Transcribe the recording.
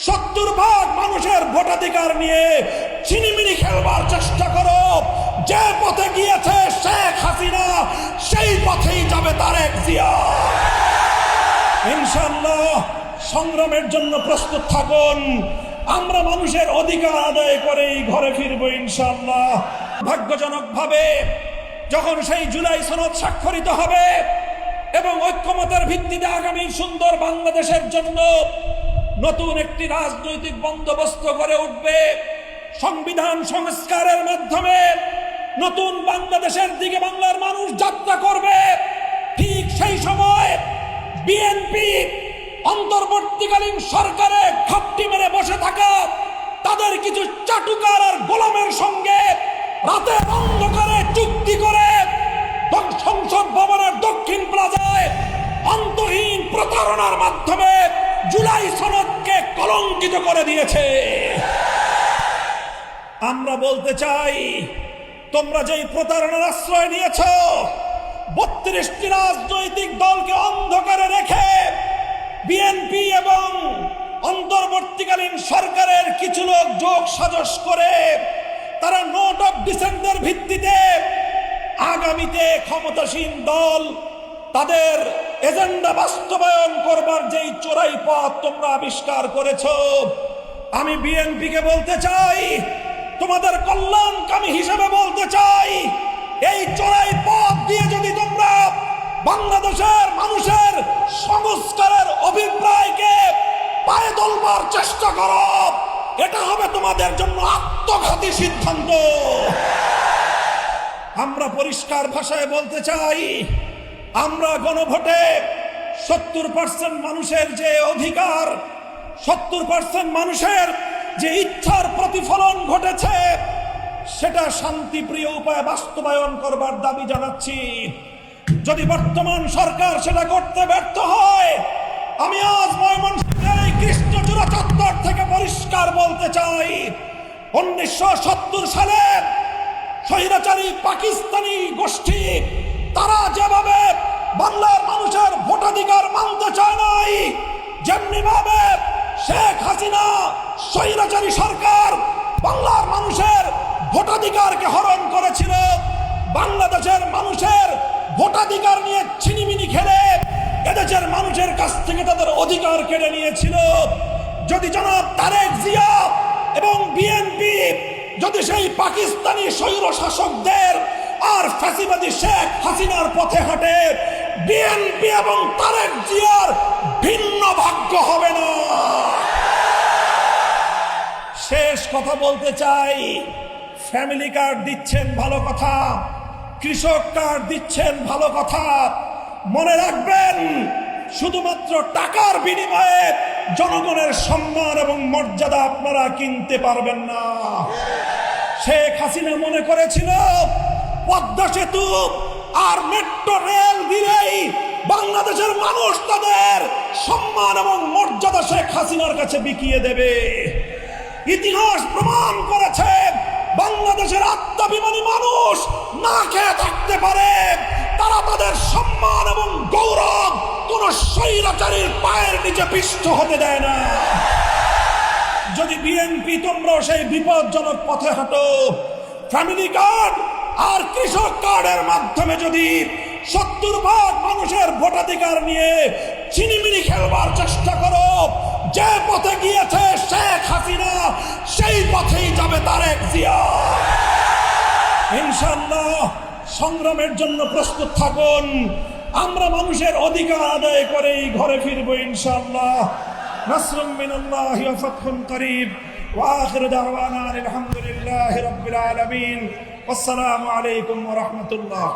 70% মানুষের ভোটাধিকার নিয়ে ছিনিমিনি খেলবার চেষ্টা করো। যে পথে গিয়েছে শেখ হাসিনা সেই পথেই যাবে তারেক জিয়া। ইনশাআল্লাহ সংগ্রামের জন্য প্রস্তুত থাকুন। আমরা মানুষের অধিকার আদায় করেই ঘরে ফিরবো ইনশাআল্লাহ। ভাগ্যজনকভাবে যখন সেই জুলাই সনদ স্বাক্ষরিত হবে এবং ঐক্যমতের ভিত্তিতে আগামী সুন্দর বাংলাদেশের জন্য নতুন একটি রাজনৈতিক বন্দোবস্ত গড়ে উঠবে, সংবিধান সংস্কারের মাধ্যমে নতুন বাংলাদেশের দিকে বাংলার মানুষ যাত্রা করবে, ঠিক সেই সময় বিএনপি অন্তর্বর্তীকালীন সরকারে ঘাপটি মেরে বসে থাকা তাদের কিছু চাটুকার আর গোলামের সঙ্গে রাতের অন্ধকারে চুক্তি করে সংসদ ভবনের দক্ষিণ প্লাজায় অন্তহীন প্রতারণার মাধ্যমে জুলাই সনদকে কলঙ্কিত করে দিয়েছে। আমরা বলতে চাই, তোমরা যেই প্রতারণার আশ্রয় নিয়েছ, 32টি রাজনৈতিক দলকে অন্ধকারে রেখে বিএনপি এবং অন্তর্বর্তীকালীন সরকারের কিছু লোক যোগ সাজস করে তারা নোট অফ ডিসেন্টের ভিত্তিতে আগামীতে ক্ষমতাসীন দল তাদের এজেন্ডা বাস্তবায়ন করবার যেই চোরাই পথ তোমরা আবিষ্কার করেছ, আমি বিএনপিকে বলতে চাই, তোমাদের কল্যাণকামী হিসেবে বলতে চাই, এই চোরাই পথ দিয়ে যদি তোমরা বাংলাদেশের মানুষের সংস্কারের অভিপ্রায়কে পায়ে তোলবার চেষ্টা করো, এটা হবে তোমাদের জন্য আত্মঘাতী সিদ্ধান্ত। আমরা পরিষ্কার ভাষায় বলতে চাই, আমরা গণভোটে 70% মানুষের যে অধিকার, 70% মানুষের যে ইচ্ছার প্রতিফলন ঘটেছে সেটা শান্তিপ্রিয় উপায়ে বাস্তবায়ন করবার দাবি জানাচ্ছি। যদি বর্তমান সরকার সেটা করতে ব্যর্থ হয়, আমি আজ ময়মনসিংহের এই কৃষ্ণচূড়া চত্বর থেকে পরিষ্কার বলতে চাই, 1970 সালে স্বৈরাচারী পাকিস্তানি গোষ্ঠী তারা যেভাবে বাংলার মানুষের ভোটাধিকার মানতে চায় নাই, যেমনি ভাবে শেখ হাসিনা স্বৈরাচারী সরকার বাংলার মানুষের ভোটাধিকারকে হরণ করেছিল, বাংলাদেশের মানুষের ভোটাধিকার নিয়ে ছিনিমিনি খেলে এদেশের মানুষের কাছ থেকে তাদের অধিকার কেড়ে নিয়েছিল। যদি জনাব তারেক জিয়া এবং বিএনপি যদি সেই পাকিস্তানি স্বৈর শাসকদের আর ফ্যাসিবাদী শেখ হাসিনার পথে হাঁটে, বিএনপি এবং তারেক জিয়ার ভিন্ন ভাগ্য হবে না। শেষ কথা বলতে চাই, ফ্যামিলি কার্ড দিচ্ছেন ভালো কথা, কৃষক কার্ড দিচ্ছেন ভালো কথা, মনে রাখবেন শুধুমাত্র টাকার বিনিময়ে জনগণের সম্মান এবং মর্যাদা আপনারা কিনতে পারবেন না। শেখ হাসিনা মনে করেছিল পদ্মা সেতু আর মেট্রো রেল দিলেই বাংলাদেশের মানুষ তাদের সম্মান এবং মর্যাদা শেখ হাসিনার কাছে বিকিয়ে দেবে। ইতিহাস প্রমাণ করেছে বাংলাদেশের আত্মাভিমানী মানুষ না খেয়ে থাকতে পারে, তারা তাদের সম্মান এবং গৌরব কোন স্বৈরাচারীর পায়ের নিচে পিষ্ট হতে দেয় না। যদি বিএনপি তোমরা সেই বিপজ্জনক পথে হাঁটো, ফ্যামিলি কার্ড আর কৃষক কার্ডের মাধ্যমে যদি 70% মানুষের ভোটাধিকার নিয়ে ছিনিমিনি খেলবার চেষ্টা করো, যে পথে গিয়েছে শেখ হাসিনা সেই পথেই যাবে তারেক জিয়া। ইনশাআল্লাহ সংগ্রামের জন্য প্রস্তুত থাকুন। আমরা মানুষের অধিকার আদায় করেই ঘরে ফিরবো ইনশাআল্লাহ। নাসরুম মিনাল্লাহি ওয়া ফাতহুন করিব ওয়া আখিরু দাওয়ানা আলহামদুলিল্লাহি রাব্বিল আলামিন। আসসালামু আলাইকুম ওয়া রাহমাতুল্লাহ।